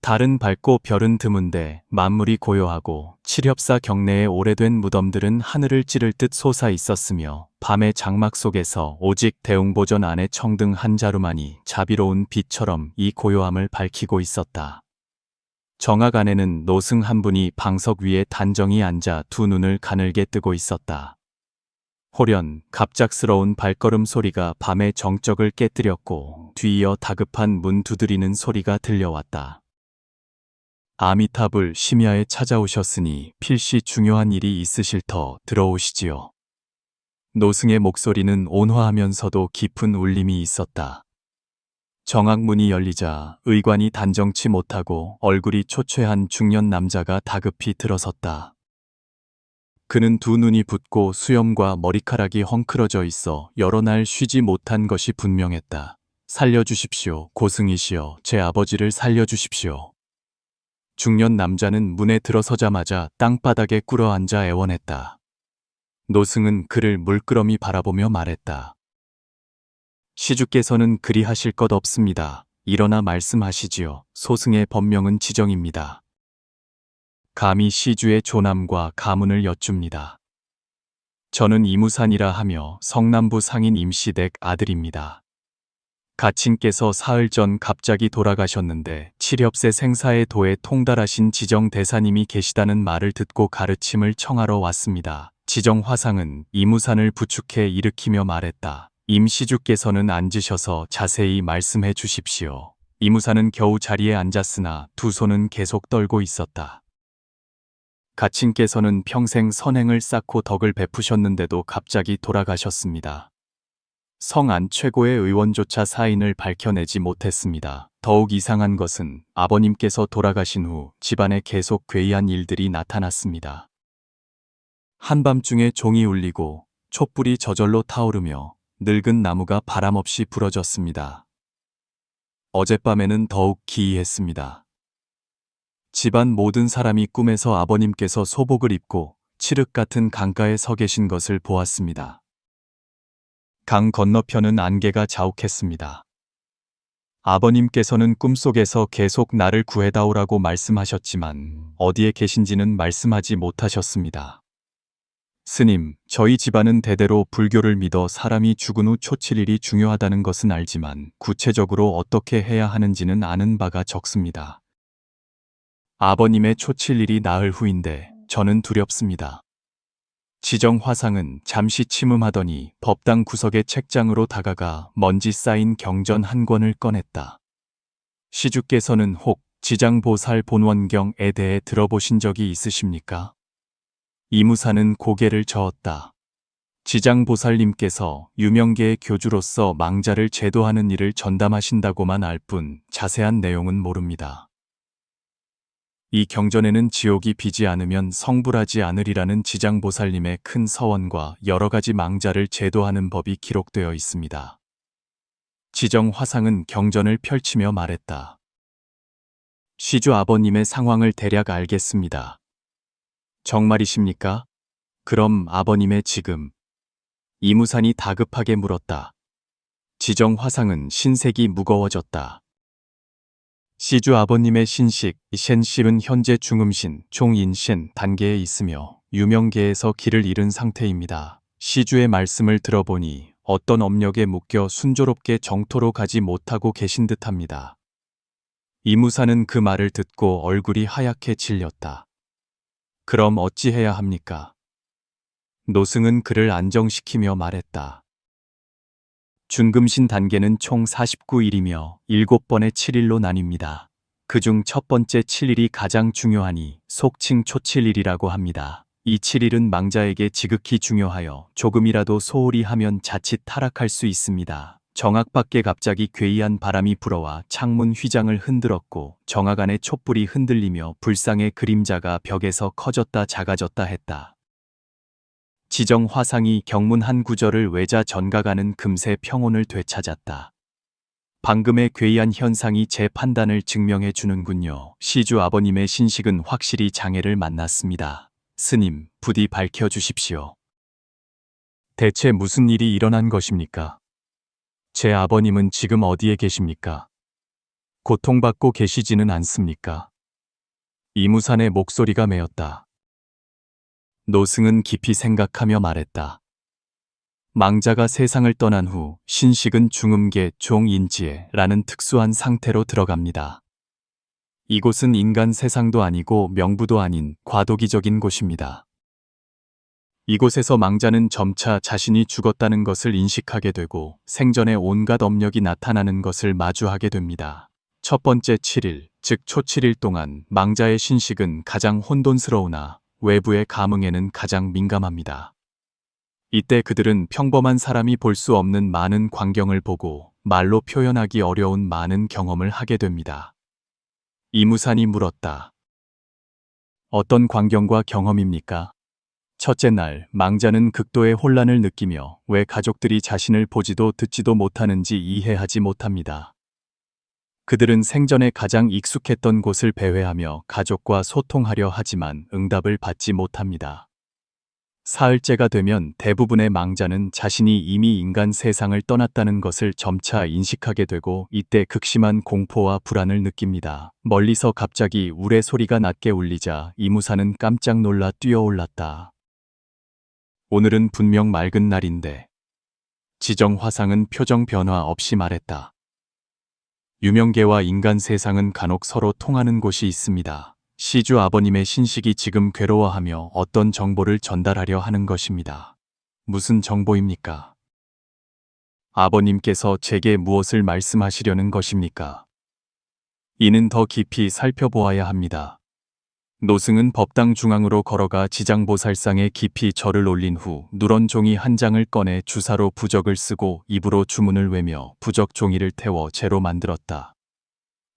달은 밝고 별은 드문데 만물이 고요하고 칠협사 경내의 오래된 무덤들은 하늘을 찌를 듯 솟아 있었으며 밤의 장막 속에서 오직 대웅보전 안의 청등 한 자루만이 자비로운 빛처럼 이 고요함을 밝히고 있었다. 정악 안에는 노승 한 분이 방석 위에 단정히 앉아 두 눈을 가늘게 뜨고 있었다. 호련, 갑작스러운 발걸음 소리가 밤의 정적을 깨뜨렸고 뒤이어 다급한 문 두드리는 소리가 들려왔다. 아미타불 심야에 찾아오셨으니 필시 중요한 일이 있으실 터 들어오시지요. 노승의 목소리는 온화하면서도 깊은 울림이 있었다. 정악문이 열리자 의관이 단정치 못하고 얼굴이 초췌한 중년 남자가 다급히 들어섰다. 그는 두 눈이 붓고 수염과 머리카락이 헝클어져 있어 여러 날 쉬지 못한 것이 분명했다. 살려주십시오, 고승이시여, 제 아버지를 살려주십시오. 중년 남자는 문에 들어서자마자 땅바닥에 꿇어앉아 애원했다. 노승은 그를 물끄러미 바라보며 말했다. 시주께서는 그리하실 것 없습니다. 일어나 말씀하시지요. 소승의 법명은 지정입니다. 감히 시주의 조남과 가문을 여쭙니다. 저는 이무산이라 하며 성남부 상인 임시댁 아들입니다. 가친께서 사흘 전 갑자기 돌아가셨는데 칠협세 생사의 도에 통달하신 지정 대사님이 계시다는 말을 듣고 가르침을 청하러 왔습니다. 지정 화상은 이무산을 부축해 일으키며 말했다. 임시주께서는 앉으셔서 자세히 말씀해 주십시오. 이무산은 겨우 자리에 앉았으나 두 손은 계속 떨고 있었다. 가친께서는 평생 선행을 쌓고 덕을 베푸셨는데도 갑자기 돌아가셨습니다. 성안 최고의 의원조차 사인을 밝혀내지 못했습니다. 더욱 이상한 것은 아버님께서 돌아가신 후 집안에 계속 괴이한 일들이 나타났습니다. 한밤중에 종이 울리고 촛불이 저절로 타오르며 늙은 나무가 바람없이 부러졌습니다. 어젯밤에는 더욱 기이했습니다. 집안 모든 사람이 꿈에서 아버님께서 소복을 입고 칠흑 같은 강가에 서 계신 것을 보았습니다. 강 건너편은 안개가 자욱했습니다. 아버님께서는 꿈속에서 계속 나를 구해다오라고 말씀하셨지만 어디에 계신지는 말씀하지 못하셨습니다. 스님, 저희 집안은 대대로 불교를 믿어 사람이 죽은 후 초칠일이 중요하다는 것은 알지만 구체적으로 어떻게 해야 하는지는 아는 바가 적습니다. 아버님의 초칠일이 나흘 후인데 저는 두렵습니다. 지정 화상은 잠시 침음하더니 법당 구석의 책장으로 다가가 먼지 쌓인 경전 한 권을 꺼냈다. 시주께서는 혹 지장보살 본원경에 대해 들어보신 적이 있으십니까? 이무사는 고개를 저었다. 지장보살님께서 유명계의 교주로서 망자를 제도하는 일을 전담하신다고만 알 뿐 자세한 내용은 모릅니다. 이 경전에는 지옥이 비지 않으면 성불하지 않으리라는 지장보살님의 큰 서원과 여러 가지 망자를 제도하는 법이 기록되어 있습니다. 지정 화상은 경전을 펼치며 말했다. 시주 아버님의 상황을 대략 알겠습니다. 정말이십니까? 그럼 아버님의 지금... 이무산이 다급하게 물었다. 지정 화상은 신색이 무거워졌다. 시주 아버님의 신식 셴실은 현재 중음신 총인신 단계에 있으며 유명계에서 길을 잃은 상태입니다. 시주의 말씀을 들어보니 어떤 업력에 묶여 순조롭게 정토로 가지 못하고 계신 듯합니다. 이무사는 그 말을 듣고 얼굴이 하얗게 질렸다. 그럼 어찌해야 합니까? 노승은 그를 안정시키며 말했다. 중금신 단계는 총 49일이며 7번의 7일로 나뉩니다. 그중 첫 번째 7일이 가장 중요하니 속칭 초칠일이라고 합니다. 이 7일은 망자에게 지극히 중요하여 조금이라도 소홀히 하면 자칫 타락할 수 있습니다. 정악 밖에 갑자기 괴이한 바람이 불어와 창문 휘장을 흔들었고 정악 안의 촛불이 흔들리며 불상의 그림자가 벽에서 커졌다 작아졌다 했다. 지정 화상이 경문 한 구절을 외자 전가가는 금세 평온을 되찾았다. 방금의 괴이한 현상이 제 판단을 증명해 주는군요. 시주 아버님의 신식은 확실히 장애를 만났습니다. 스님, 부디 밝혀 주십시오. 대체 무슨 일이 일어난 것입니까? 제 아버님은 지금 어디에 계십니까? 고통받고 계시지는 않습니까? 이무산의 목소리가 메었다. 노승은 깊이 생각하며 말했다. 망자가 세상을 떠난 후 신식은 중음계 종인지에라는 특수한 상태로 들어갑니다. 이곳은 인간 세상도 아니고 명부도 아닌 과도기적인 곳입니다. 이곳에서 망자는 점차 자신이 죽었다는 것을 인식하게 되고 생전에 온갖 업력이 나타나는 것을 마주하게 됩니다. 첫 번째 7일, 즉 초7일 동안 망자의 신식은 가장 혼돈스러우나 외부의 감응에는 가장 민감합니다. 이때 그들은 평범한 사람이 볼 수 없는 많은 광경을 보고 말로 표현하기 어려운 많은 경험을 하게 됩니다. 이무산이 물었다. 어떤 광경과 경험입니까? 첫째 날, 망자는 극도의 혼란을 느끼며 왜 가족들이 자신을 보지도 듣지도 못하는지 이해하지 못합니다. 그들은 생전에 가장 익숙했던 곳을 배회하며 가족과 소통하려 하지만 응답을 받지 못합니다. 사흘째가 되면 대부분의 망자는 자신이 이미 인간 세상을 떠났다는 것을 점차 인식하게 되고 이때 극심한 공포와 불안을 느낍니다. 멀리서 갑자기 우레소리가 낮게 울리자 이무사는 깜짝 놀라 뛰어올랐다. 오늘은 분명 맑은 날인데. 지정화상은 표정 변화 없이 말했다. 유명계와 인간 세상은 간혹 서로 통하는 곳이 있습니다. 시주 아버님의 신식이 지금 괴로워하며 어떤 정보를 전달하려 하는 것입니다. 무슨 정보입니까? 아버님께서 제게 무엇을 말씀하시려는 것입니까? 이는 더 깊이 살펴보아야 합니다. 노승은 법당 중앙으로 걸어가 지장보살상에 깊이 절을 올린 후 누런 종이 한 장을 꺼내 주사로 부적을 쓰고 입으로 주문을 외며 부적 종이를 태워 재로 만들었다.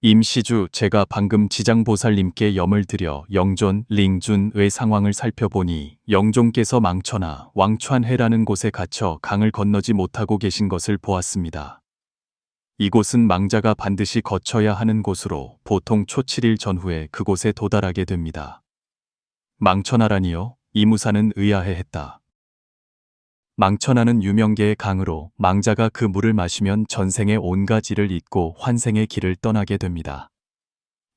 임시주, 제가 방금 지장보살님께 염을 드려 영존, 링준의 상황을 살펴보니 영종께서 망천하, 왕천해라는 곳에 갇혀 강을 건너지 못하고 계신 것을 보았습니다. 이곳은 망자가 반드시 거쳐야 하는 곳으로 보통 초7일 전후에 그곳에 도달하게 됩니다. 망천하라니요? 이무사는 의아해했다. 망천하는 유명계의 강으로 망자가 그 물을 마시면 전생의 온갖 일을 잊고 환생의 길을 떠나게 됩니다.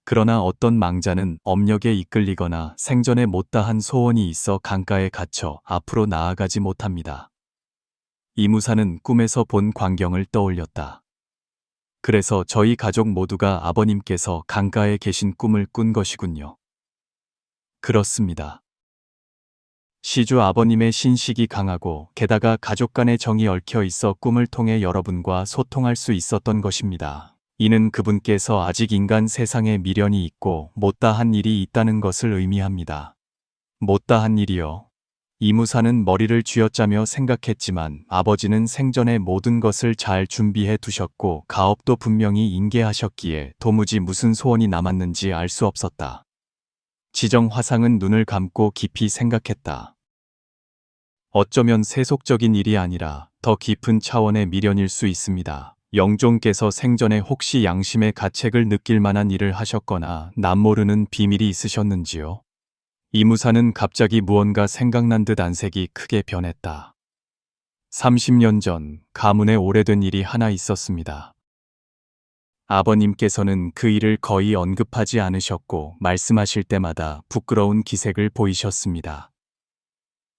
그러나 어떤 망자는 업력에 이끌리거나 생전에 못다한 소원이 있어 강가에 갇혀 앞으로 나아가지 못합니다. 이무사는 꿈에서 본 광경을 떠올렸다. 그래서 저희 가족 모두가 아버님께서 강가에 계신 꿈을 꾼 것이군요. 그렇습니다. 시주 아버님의 신식이 강하고 게다가 가족 간의 정이 얽혀 있어 꿈을 통해 여러분과 소통할 수 있었던 것입니다. 이는 그분께서 아직 인간 세상에 미련이 있고 못다한 일이 있다는 것을 의미합니다. 못다한 일이요. 이무사는 머리를 쥐어짜며 생각했지만 아버지는 생전에 모든 것을 잘 준비해 두셨고 가업도 분명히 인계하셨기에 도무지 무슨 소원이 남았는지 알 수 없었다. 지정화상은 눈을 감고 깊이 생각했다. 어쩌면 세속적인 일이 아니라 더 깊은 차원의 미련일 수 있습니다. 영종께서 생전에 혹시 양심의 가책을 느낄 만한 일을 하셨거나 남모르는 비밀이 있으셨는지요? 이무사는 갑자기 무언가 생각난 듯 안색이 크게 변했다. 30년 전 가문에 오래된 일이 하나 있었습니다. 아버님께서는 그 일을 거의 언급하지 않으셨고 말씀하실 때마다 부끄러운 기색을 보이셨습니다.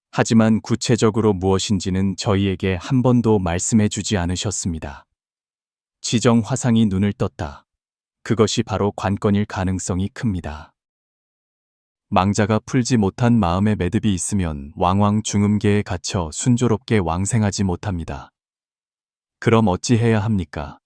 하지만 구체적으로 무엇인지는 저희에게 한 번도 말씀해 주지 않으셨습니다. 지정화상이 눈을 떴다. 그것이 바로 관건일 가능성이 큽니다. 망자가 풀지 못한 마음의 매듭이 있으면 왕왕 중음계에 갇혀 순조롭게 왕생하지 못합니다. 그럼 어찌해야 합니까?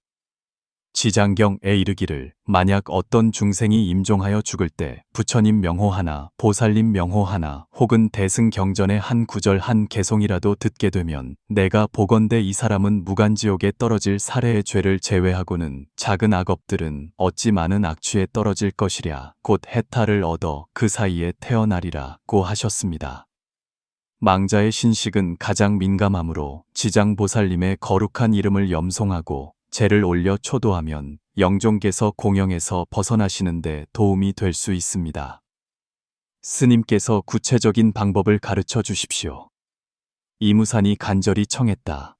지장경에 이르기를 만약 어떤 중생이 임종하여 죽을 때 부처님 명호 하나, 보살님 명호 하나 혹은 대승경전의 한 구절 한 개송이라도 듣게 되면 내가 보건대 이 사람은 무간지옥에 떨어질 사례의 죄를 제외하고는 작은 악업들은 어찌 많은 악취에 떨어질 것이랴 곧 해탈을 얻어 그 사이에 태어나리라 고 하셨습니다. 망자의 신식은 가장 민감하므로 지장보살님의 거룩한 이름을 염송하고 제를 올려 초도하면 영종께서 공영에서 벗어나시는데 도움이 될 수 있습니다. 스님께서 구체적인 방법을 가르쳐 주십시오. 이무산이 간절히 청했다.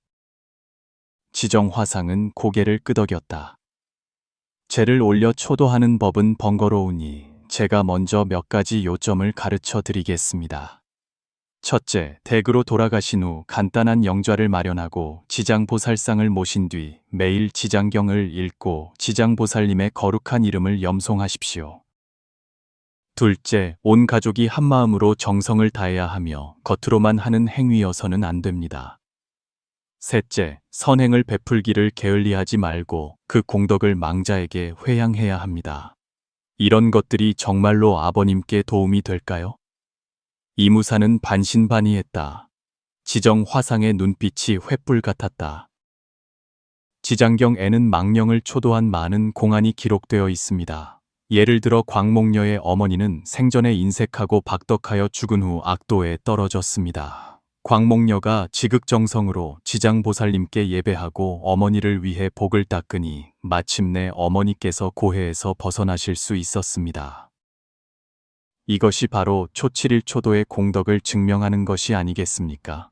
지정화상은 고개를 끄덕였다. 죄를 올려 초도하는 법은 번거로우니 제가 먼저 몇 가지 요점을 가르쳐 드리겠습니다. 첫째, 댁으로 돌아가신 후 간단한 영좌를 마련하고 지장보살상을 모신 뒤 매일 지장경을 읽고 지장보살님의 거룩한 이름을 염송하십시오. 둘째, 온 가족이 한마음으로 정성을 다해야 하며 겉으로만 하는 행위여서는 안 됩니다. 셋째, 선행을 베풀기를 게을리하지 말고 그 공덕을 망자에게 회양해야 합니다. 이런 것들이 정말로 아버님께 도움이 될까요? 이무사는 반신반의했다. 지정 화상의 눈빛이 횃불 같았다. 지장경에는 망령을 초도한 많은 공안이 기록되어 있습니다. 예를 들어 광목녀의 어머니는 생전에 인색하고 박덕하여 죽은 후 악도에 떨어졌습니다. 광목녀가 지극정성으로 지장보살님께 예배하고 어머니를 위해 복을 닦으니 마침내 어머니께서 고해에서 벗어나실 수 있었습니다. 이것이 바로 초칠일 초도의 공덕을 증명하는 것이 아니겠습니까?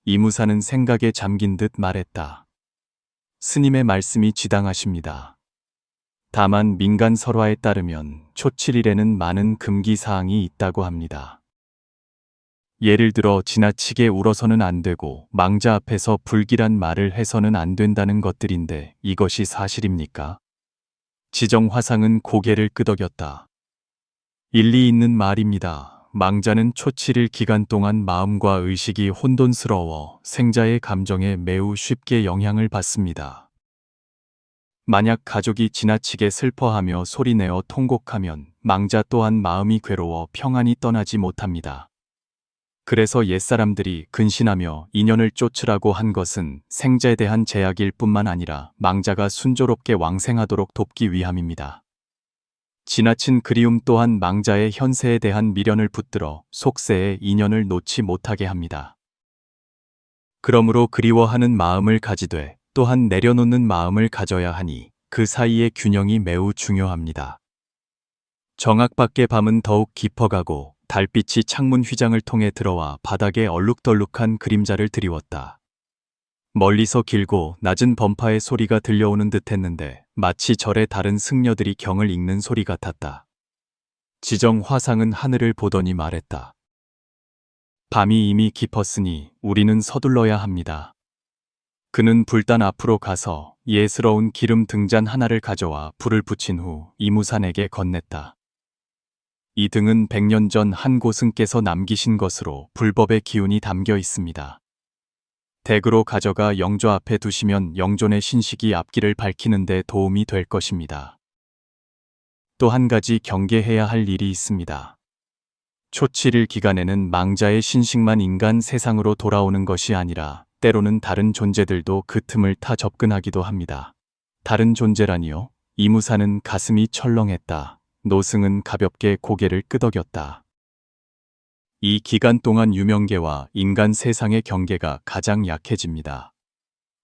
이무사는 생각에 잠긴 듯 말했다. 스님의 말씀이 지당하십니다. 다만 민간 설화에 따르면 초칠일에는 많은 금기사항이 있다고 합니다. 예를 들어 지나치게 울어서는 안 되고 망자 앞에서 불길한 말을 해서는 안 된다는 것들인데 이것이 사실입니까? 지정화상은 고개를 끄덕였다. 일리 있는 말입니다. 망자는 초칠일 기간 동안 마음과 의식이 혼돈스러워 생자의 감정에 매우 쉽게 영향을 받습니다. 만약 가족이 지나치게 슬퍼하며 소리내어 통곡하면 망자 또한 마음이 괴로워 평안히 떠나지 못합니다. 그래서 옛사람들이 근신하며 인연을 쫓으라고 한 것은 생자에 대한 제약일 뿐만 아니라 망자가 순조롭게 왕생하도록 돕기 위함입니다. 지나친 그리움 또한 망자의 현세에 대한 미련을 붙들어 속세의 인연을 놓지 못하게 합니다. 그러므로 그리워하는 마음을 가지되 또한 내려놓는 마음을 가져야 하니 그 사이의 균형이 매우 중요합니다. 정악밖의 밤은 더욱 깊어가고 달빛이 창문 휘장을 통해 들어와 바닥에 얼룩덜룩한 그림자를 드리웠다. 멀리서 길고 낮은 범파의 소리가 들려오는 듯 했는데 마치 절의 다른 승려들이 경을 읽는 소리 같았다. 지정 화상은 하늘을 보더니 말했다. 밤이 이미 깊었으니 우리는 서둘러야 합니다. 그는 불단 앞으로 가서 예스러운 기름 등잔 하나를 가져와 불을 붙인 후 이무산에게 건넸다. 이 등은 100년 전 한 고승께서 남기신 것으로 불법의 기운이 담겨 있습니다. 댁으로 가져가 영조 앞에 두시면 영존의 신식이 앞길을 밝히는 데 도움이 될 것입니다. 또 한 가지 경계해야 할 일이 있습니다. 초칠일 기간에는 망자의 신식만 인간 세상으로 돌아오는 것이 아니라 때로는 다른 존재들도 그 틈을 타 접근하기도 합니다. 다른 존재라니요? 이무사는 가슴이 철렁했다. 노승은 가볍게 고개를 끄덕였다. 이 기간 동안 유명계와 인간 세상의 경계가 가장 약해집니다.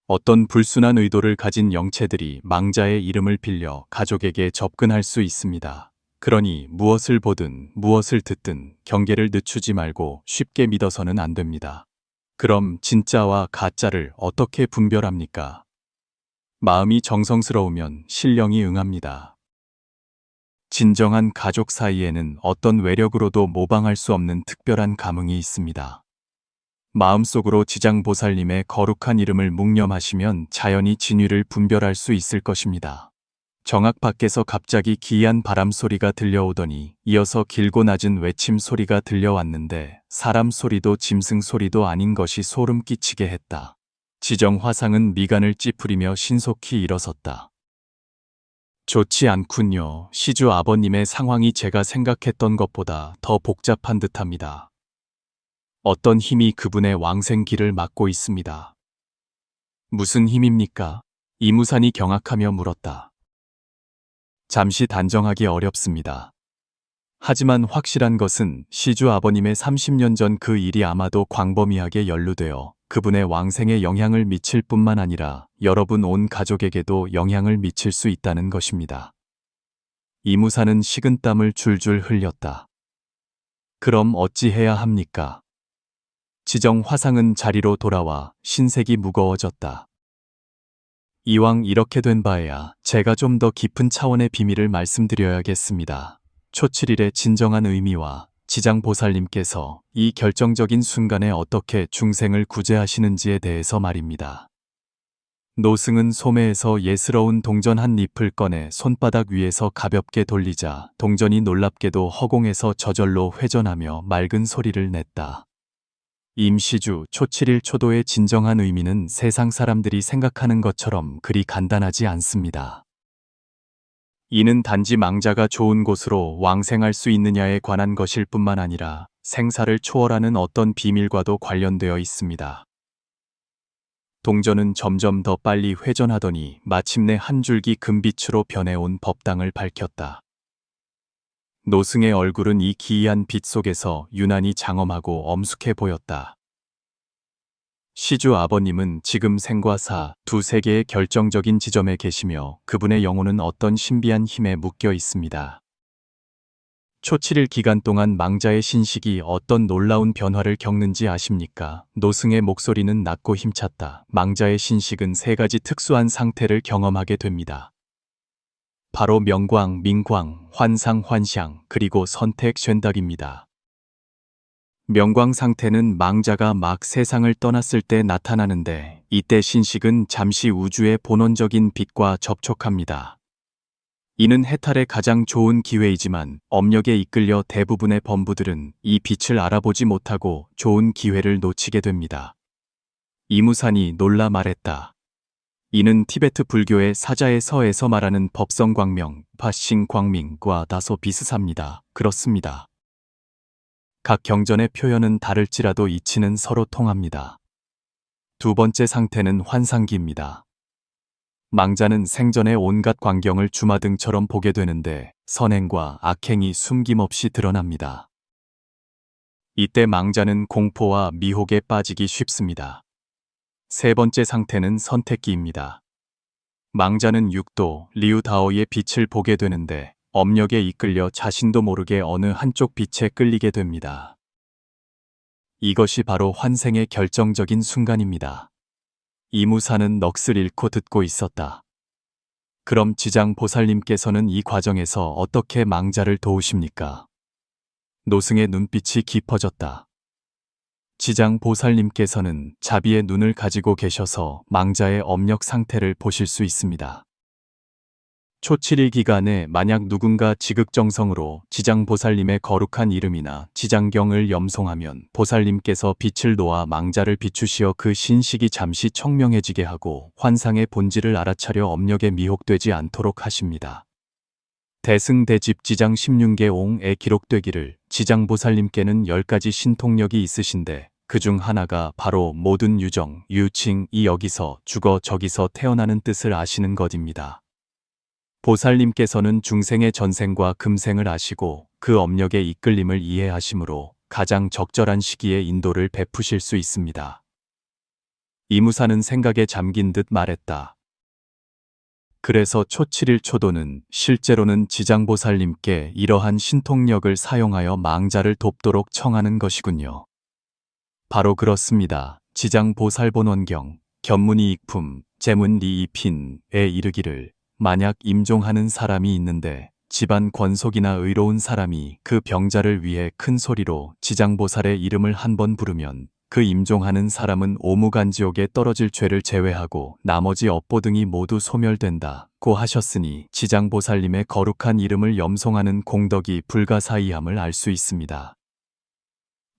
어떤 불순한 의도를 가진 영체들이 망자의 이름을 빌려 가족에게 접근할 수 있습니다. 그러니 무엇을 보든 무엇을 듣든 경계를 늦추지 말고 쉽게 믿어서는 안 됩니다. 그럼 진짜와 가짜를 어떻게 분별합니까? 마음이 정성스러우면 신령이 응합니다. 진정한 가족 사이에는 어떤 외력으로도 모방할 수 없는 특별한 감흥이 있습니다. 마음속으로 지장보살님의 거룩한 이름을 묵념하시면 자연히 진위를 분별할 수 있을 것입니다. 정악 밖에서 갑자기 기이한 바람 소리가 들려오더니 이어서 길고 낮은 외침 소리가 들려왔는데 사람 소리도 짐승 소리도 아닌 것이 소름 끼치게 했다. 지정 화상은 미간을 찌푸리며 신속히 일어섰다. 좋지 않군요. 시주 아버님의 상황이 제가 생각했던 것보다 더 복잡한 듯합니다. 어떤 힘이 그분의 왕생길을 막고 있습니다. 무슨 힘입니까? 이무산이 경악하며 물었다. 잠시 단정하기 어렵습니다. 하지만 확실한 것은 시주 아버님의 30년 전 그 일이 아마도 광범위하게 연루되어 그분의 왕생에 영향을 미칠 뿐만 아니라 여러분 온 가족에게도 영향을 미칠 수 있다는 것입니다. 이무사는 식은땀을 줄줄 흘렸다. 그럼 어찌해야 합니까? 지정 화상은 자리로 돌아와 신색이 무거워졌다. 이왕 이렇게 된 바에야 제가 좀 더 깊은 차원의 비밀을 말씀드려야겠습니다. 초칠일의 진정한 의미와 지장보살님께서 이 결정적인 순간에 어떻게 중생을 구제하시는지에 대해서 말입니다. 노승은 소매에서 예스러운 동전 한 잎을 꺼내 손바닥 위에서 가볍게 돌리자 동전이 놀랍게도 허공에서 저절로 회전하며 맑은 소리를 냈다. 임시주 초칠일 초도의 진정한 의미는 세상 사람들이 생각하는 것처럼 그리 간단하지 않습니다. 이는 단지 망자가 좋은 곳으로 왕생할 수 있느냐에 관한 것일 뿐만 아니라 생사를 초월하는 어떤 비밀과도 관련되어 있습니다. 동전은 점점 더 빨리 회전하더니 마침내 한 줄기 금빛으로 변해온 법당을 밝혔다. 노승의 얼굴은 이 기이한 빛 속에서 유난히 장엄하고 엄숙해 보였다. 시주 아버님은 지금 생과 사, 두 세계의 결정적인 지점에 계시며 그분의 영혼은 어떤 신비한 힘에 묶여 있습니다. 초칠일 기간 동안 망자의 신식이 어떤 놀라운 변화를 겪는지 아십니까? 노승의 목소리는 낮고 힘찼다. 망자의 신식은 세 가지 특수한 상태를 경험하게 됩니다. 바로 명광, 민광, 환상, 환샹, 그리고 선택, 쉔닥입니다. 명광 상태는 망자가 막 세상을 떠났을 때 나타나는데 이때 신식은 잠시 우주의 본원적인 빛과 접촉합니다. 이는 해탈의 가장 좋은 기회이지만 업력에 이끌려 대부분의 범부들은 이 빛을 알아보지 못하고 좋은 기회를 놓치게 됩니다. 이무산이 놀라 말했다. 이는 티베트 불교의 사자의 서에서 말하는 법성광명, 파싱광명과 다소 비슷합니다. 그렇습니다. 각 경전의 표현은 다를지라도 이치는 서로 통합니다. 두 번째 상태는 환상기입니다. 망자는 생전의 온갖 광경을 주마등처럼 보게 되는데 선행과 악행이 숨김없이 드러납니다. 이때 망자는 공포와 미혹에 빠지기 쉽습니다. 세 번째 상태는 선택기입니다. 망자는 육도, 리우다오의 빛을 보게 되는데 업력에 이끌려 자신도 모르게 어느 한쪽 빛에 끌리게 됩니다. 이것이 바로 환생의 결정적인 순간입니다. 이무사는 넋을 잃고 듣고 있었다. 그럼 지장 보살님께서는 이 과정에서 어떻게 망자를 도우십니까? 노승의 눈빛이 깊어졌다. 지장 보살님께서는 자비의 눈을 가지고 계셔서 망자의 업력 상태를 보실 수 있습니다. 초칠일 기간에 만약 누군가 지극정성으로 지장보살님의 거룩한 이름이나 지장경을 염송하면 보살님께서 빛을 놓아 망자를 비추시어 그 신식이 잠시 청명해지게 하고 환상의 본질을 알아차려 업력에 미혹되지 않도록 하십니다. 대승대집 지장 16개옹에 기록되기를 지장보살님께는 10가지 신통력이 있으신데 그중 하나가 바로 모든 유정, 유칭이 여기서 죽어 저기서 태어나는 뜻을 아시는 것입니다. 보살님께서는 중생의 전생과 금생을 아시고 그 업력의 이끌림을 이해하시므로 가장 적절한 시기에 인도를 베푸실 수 있습니다. 이무사는 생각에 잠긴 듯 말했다. 그래서 초칠일 초도는 실제로는 지장보살님께 이러한 신통력을 사용하여 망자를 돕도록 청하는 것이군요. 바로 그렇습니다. 지장보살본원경, 견문이 익품, 재문리 이핀에 이르기를 만약 임종하는 사람이 있는데 집안 권속이나 의로운 사람이 그 병자를 위해 큰 소리로 지장보살의 이름을 한 번 부르면 그 임종하는 사람은 오무간지옥에 떨어질 죄를 제외하고 나머지 업보 등이 모두 소멸된다고 하셨으니 지장보살님의 거룩한 이름을 염송하는 공덕이 불가사의함을 알 수 있습니다.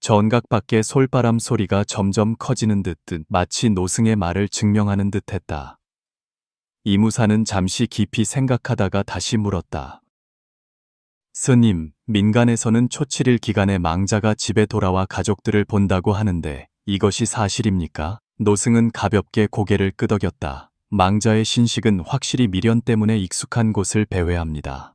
전각 밖의 솔바람 소리가 점점 커지는 듯 마치 노승의 말을 증명하는 듯했다. 이무사는 잠시 깊이 생각하다가 다시 물었다. 스님, 민간에서는 초칠일 기간에 망자가 집에 돌아와 가족들을 본다고 하는데 이것이 사실입니까? 노승은 가볍게 고개를 끄덕였다. 망자의 신식은 확실히 미련 때문에 익숙한 곳을 배회합니다.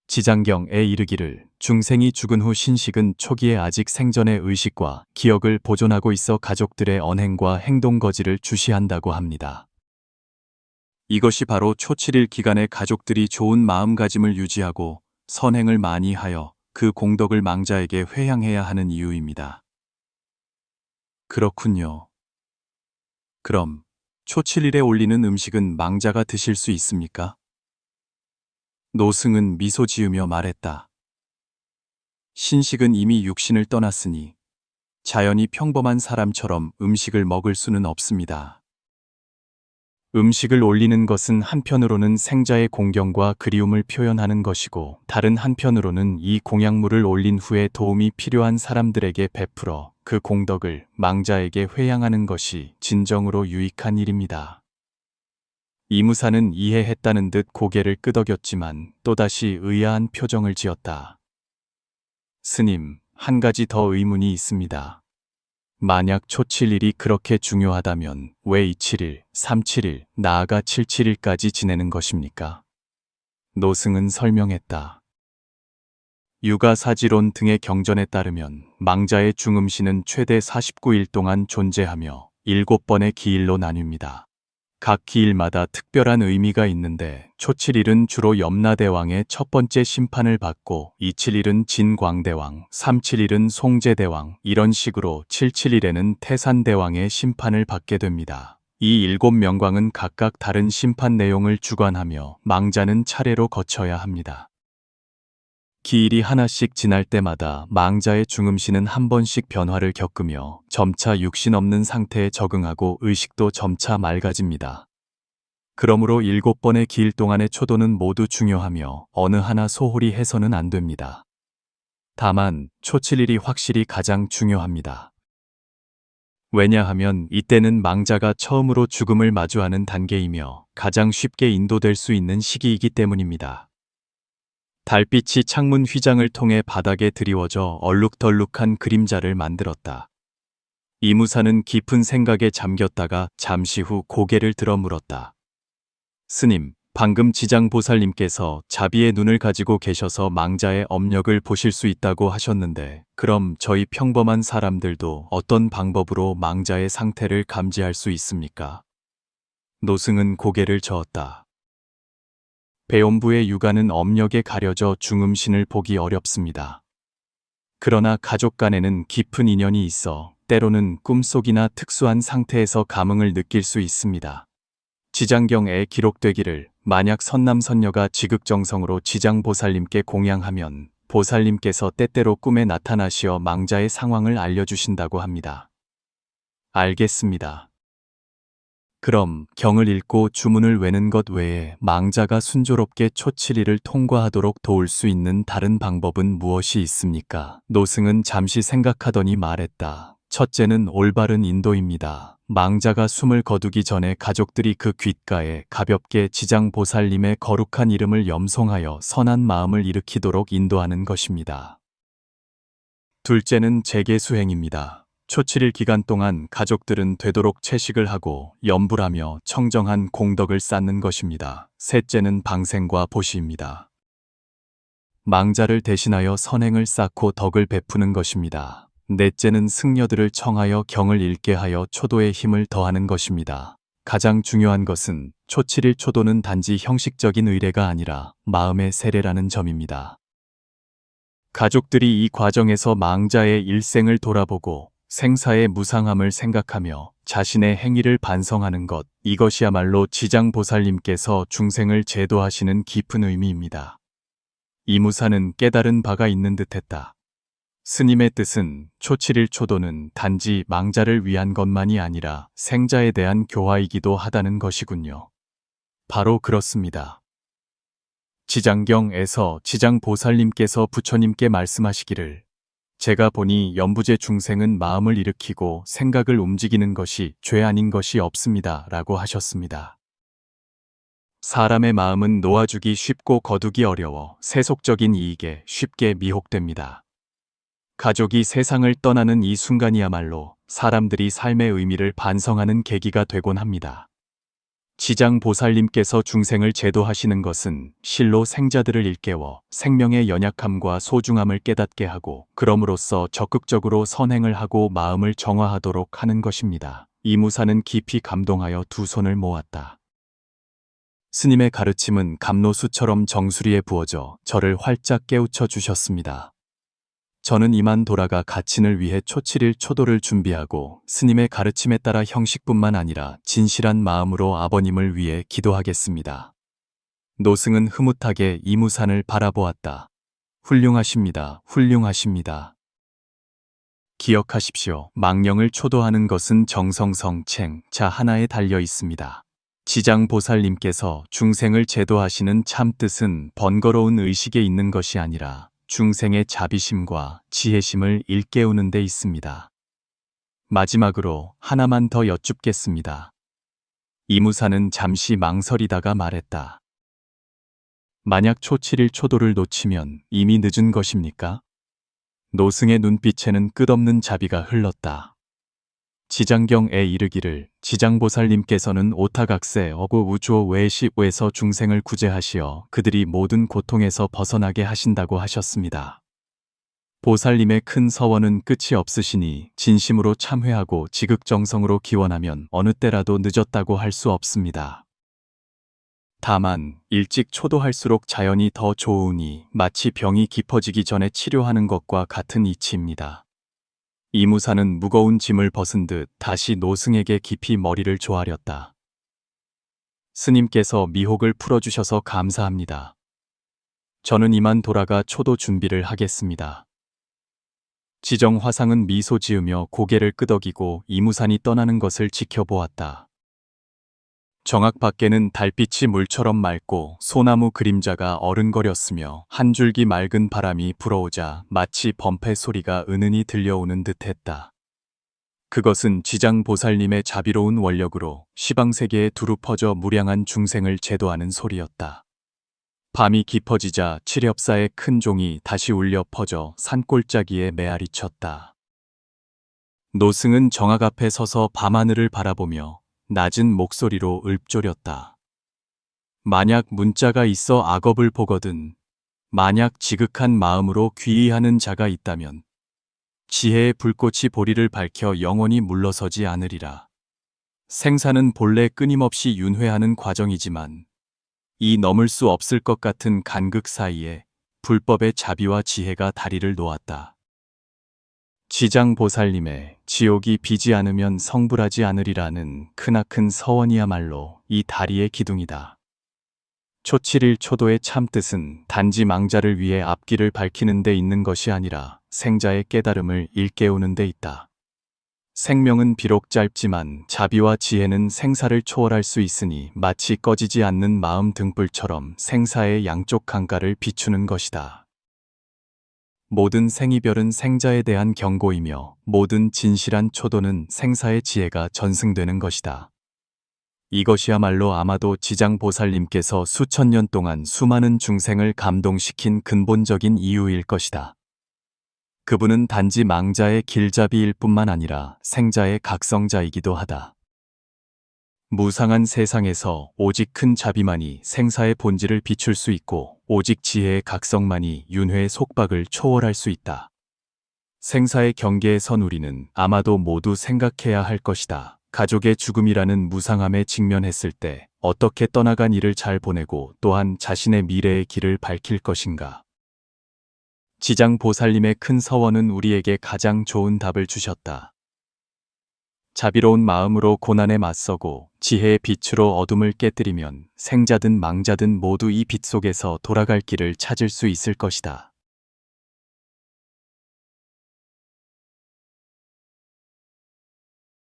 지장경에 이르기를 중생이 죽은 후 신식은 초기에 아직 생전의 의식과 기억을 보존하고 있어 가족들의 언행과 행동 거지를 주시한다고 합니다. 이것이 바로 초칠일 기간에 가족들이 좋은 마음가짐을 유지하고 선행을 많이 하여 그 공덕을 망자에게 회향해야 하는 이유입니다. 그렇군요. 그럼 초칠일에 올리는 음식은 망자가 드실 수 있습니까? 노승은 미소 지으며 말했다. 신식은 이미 육신을 떠났으니 자연히 평범한 사람처럼 음식을 먹을 수는 없습니다. 음식을 올리는 것은 한편으로는 생자의 공경과 그리움을 표현하는 것이고, 다른 한편으로는 이 공약물을 올린 후에 도움이 필요한 사람들에게 베풀어 그 공덕을 망자에게 회양하는 것이 진정으로 유익한 일입니다. 이무사는 이해했다는 듯 고개를 끄덕였지만 또다시 의아한 표정을 지었다. 스님, 한 가지 더 의문이 있습니다. 만약 초칠일이 그렇게 중요하다면 왜 27일, 37일, 나아가 77일까지 지내는 것입니까? 노승은 설명했다. 육아사지론 등의 경전에 따르면 망자의 중음시는 최대 49일 동안 존재하며 7번의 기일로 나뉩니다. 각 기일마다 특별한 의미가 있는데, 초칠일은 주로 염라대왕의 첫 번째 심판을 받고, 27일은 진광대왕, 37일은 송제대왕, 이런 식으로 77일에는 태산대왕의 심판을 받게 됩니다. 이 7명광은 각각 다른 심판 내용을 주관하며 망자는 차례로 거쳐야 합니다. 기일이 하나씩 지날 때마다 망자의 중음시는 한 번씩 변화를 겪으며 점차 육신 없는 상태에 적응하고 의식도 점차 맑아집니다. 그러므로 7번의 기일 동안의 초도는 모두 중요하며 어느 하나 소홀히 해서는 안 됩니다. 다만 초칠일이 확실히 가장 중요합니다. 왜냐하면 이때는 망자가 처음으로 죽음을 마주하는 단계이며 가장 쉽게 인도될 수 있는 시기이기 때문입니다. 달빛이 창문 휘장을 통해 바닥에 드리워져 얼룩덜룩한 그림자를 만들었다. 이무사는 깊은 생각에 잠겼다가 잠시 후 고개를 들어 물었다. 스님, 방금 지장보살님께서 자비의 눈을 가지고 계셔서 망자의 업력을 보실 수 있다고 하셨는데, 그럼 저희 평범한 사람들도 어떤 방법으로 망자의 상태를 감지할 수 있습니까? 노승은 고개를 저었다. 배엄부의 육아는 업력에 가려져 중음신을 보기 어렵습니다. 그러나 가족 간에는 깊은 인연이 있어 때로는 꿈속이나 특수한 상태에서 감흥을 느낄 수 있습니다. 지장경에 기록되기를, 만약 선남선녀가 지극정성으로 지장보살님께 공양하면 보살님께서 때때로 꿈에 나타나시어 망자의 상황을 알려주신다고 합니다. 알겠습니다. 그럼 경을 읽고 주문을 외는 것 외에 망자가 순조롭게 초칠일을 통과하도록 도울 수 있는 다른 방법은 무엇이 있습니까? 노승은 잠시 생각하더니 말했다. 첫째는 올바른 인도입니다. 망자가 숨을 거두기 전에 가족들이 그 귓가에 가볍게 지장보살님의 거룩한 이름을 염송하여 선한 마음을 일으키도록 인도하는 것입니다. 둘째는 재개수행입니다. 초칠일 기간 동안 가족들은 되도록 채식을 하고 염불하며 청정한 공덕을 쌓는 것입니다. 셋째는 방생과 보시입니다. 망자를 대신하여 선행을 쌓고 덕을 베푸는 것입니다. 넷째는 승려들을 청하여 경을 읽게 하여 초도의 힘을 더하는 것입니다. 가장 중요한 것은 초칠일 초도는 단지 형식적인 의례가 아니라 마음의 세례라는 점입니다. 가족들이 이 과정에서 망자의 일생을 돌아보고 생사의 무상함을 생각하며 자신의 행위를 반성하는 것, 이것이야말로 지장보살님께서 중생을 제도하시는 깊은 의미입니다. 이무사는 깨달은 바가 있는 듯했다. 스님의 뜻은 초칠일 초도는 단지 망자를 위한 것만이 아니라 생자에 대한 교화이기도 하다는 것이군요. 바로 그렇습니다. 지장경에서 지장보살님께서 부처님께 말씀하시기를, 제가 보니 연부제 중생은 마음을 일으키고 생각을 움직이는 것이 죄 아닌 것이 없습니다. 라고 하셨습니다. 사람의 마음은 놓아주기 쉽고 거두기 어려워 세속적인 이익에 쉽게 미혹됩니다. 가족이 세상을 떠나는 이 순간이야말로 사람들이 삶의 의미를 반성하는 계기가 되곤 합니다. 지장보살님께서 중생을 제도하시는 것은 실로 생자들을 일깨워 생명의 연약함과 소중함을 깨닫게 하고, 그럼으로써 적극적으로 선행을 하고 마음을 정화하도록 하는 것입니다. 이무사는 깊이 감동하여 두 손을 모았다. 스님의 가르침은 감로수처럼 정수리에 부어져 저를 활짝 깨우쳐 주셨습니다. 저는 이만 돌아가 가친을 위해 초칠일 초도를 준비하고 스님의 가르침에 따라 형식뿐만 아니라 진실한 마음으로 아버님을 위해 기도하겠습니다. 노승은 흐뭇하게 이무산을 바라보았다. 훌륭하십니다. 훌륭하십니다. 기억하십시오. 망령을 초도하는 것은 정성성책 자 하나에 달려 있습니다. 지장보살님께서 중생을 제도하시는 참뜻은 번거로운 의식에 있는 것이 아니라 중생의 자비심과 지혜심을 일깨우는 데 있습니다. 마지막으로 하나만 더 여쭙겠습니다. 이무사는 잠시 망설이다가 말했다. 만약 초칠일 초도를 놓치면 이미 늦은 것입니까? 노승의 눈빛에는 끝없는 자비가 흘렀다. 지장경에 이르기를 지장보살님께서는 오타각세 어구 우주오 외시에서 중생을 구제하시어 그들이 모든 고통에서 벗어나게 하신다고 하셨습니다. 보살님의 큰 서원은 끝이 없으시니 진심으로 참회하고 지극정성으로 기원하면 어느 때라도 늦었다고 할 수 없습니다. 다만 일찍 초도할수록 자연이 더 좋으니 마치 병이 깊어지기 전에 치료하는 것과 같은 이치입니다. 이무사는 무거운 짐을 벗은 듯 다시 노승에게 깊이 머리를 조아렸다. 스님께서 미혹을 풀어주셔서 감사합니다. 저는 이만 돌아가 초도 준비를 하겠습니다. 지정화상은 미소 지으며 고개를 끄덕이고 이무산이 떠나는 것을 지켜보았다. 정악 밖에는 달빛이 물처럼 맑고 소나무 그림자가 어른거렸으며 한 줄기 맑은 바람이 불어오자 마치 범패 소리가 은은히 들려오는 듯했다. 그것은 지장보살님의 자비로운 원력으로 시방세계에 두루 퍼져 무량한 중생을 제도하는 소리였다. 밤이 깊어지자 칠협사의 큰 종이 다시 울려 퍼져 산골짜기에 메아리쳤다. 노승은 정악 앞에 서서 밤하늘을 바라보며 낮은 목소리로 읊조렸다. 만약 문자가 있어 악업을 보거든 만약 지극한 마음으로 귀의하는 자가 있다면 지혜의 불꽃이 보리를 밝혀 영원히 물러서지 않으리라. 생사는 본래 끊임없이 윤회하는 과정이지만 이 넘을 수 없을 것 같은 간극 사이에 불법의 자비와 지혜가 다리를 놓았다. 지장보살님의 지옥이 비지 않으면 성불하지 않으리라는 크나큰 서원이야말로 이 다리의 기둥이다. 초칠일 초도의 참뜻은 단지 망자를 위해 앞길을 밝히는 데 있는 것이 아니라 생자의 깨달음을 일깨우는 데 있다. 생명은 비록 짧지만 자비와 지혜는 생사를 초월할 수 있으니 마치 꺼지지 않는 마음 등불처럼 생사의 양쪽 강가를 비추는 것이다. 모든 생이별은 생자에 대한 경고이며 모든 진실한 초도는 생사의 지혜가 전승되는 것이다. 이것이야말로 아마도 지장보살님께서 수천 년 동안 수많은 중생을 감동시킨 근본적인 이유일 것이다. 그분은 단지 망자의 길잡이일 뿐만 아니라 생자의 각성자이기도 하다. 무상한 세상에서 오직 큰 자비만이 생사의 본질을 비출 수 있고 오직 지혜의 각성만이 윤회의 속박을 초월할 수 있다. 생사의 경계에 선 우리는 아마도 모두 생각해야 할 것이다. 가족의 죽음이라는 무상함에 직면했을 때 어떻게 떠나간 이를 잘 보내고 또한 자신의 미래의 길을 밝힐 것인가. 지장보살님의 큰 서원은 우리에게 가장 좋은 답을 주셨다. 자비로운 마음으로 고난에 맞서고 지혜의 빛으로 어둠을 깨뜨리면 생자든 망자든 모두 이 빛 속에서 돌아갈 길을 찾을 수 있을 것이다.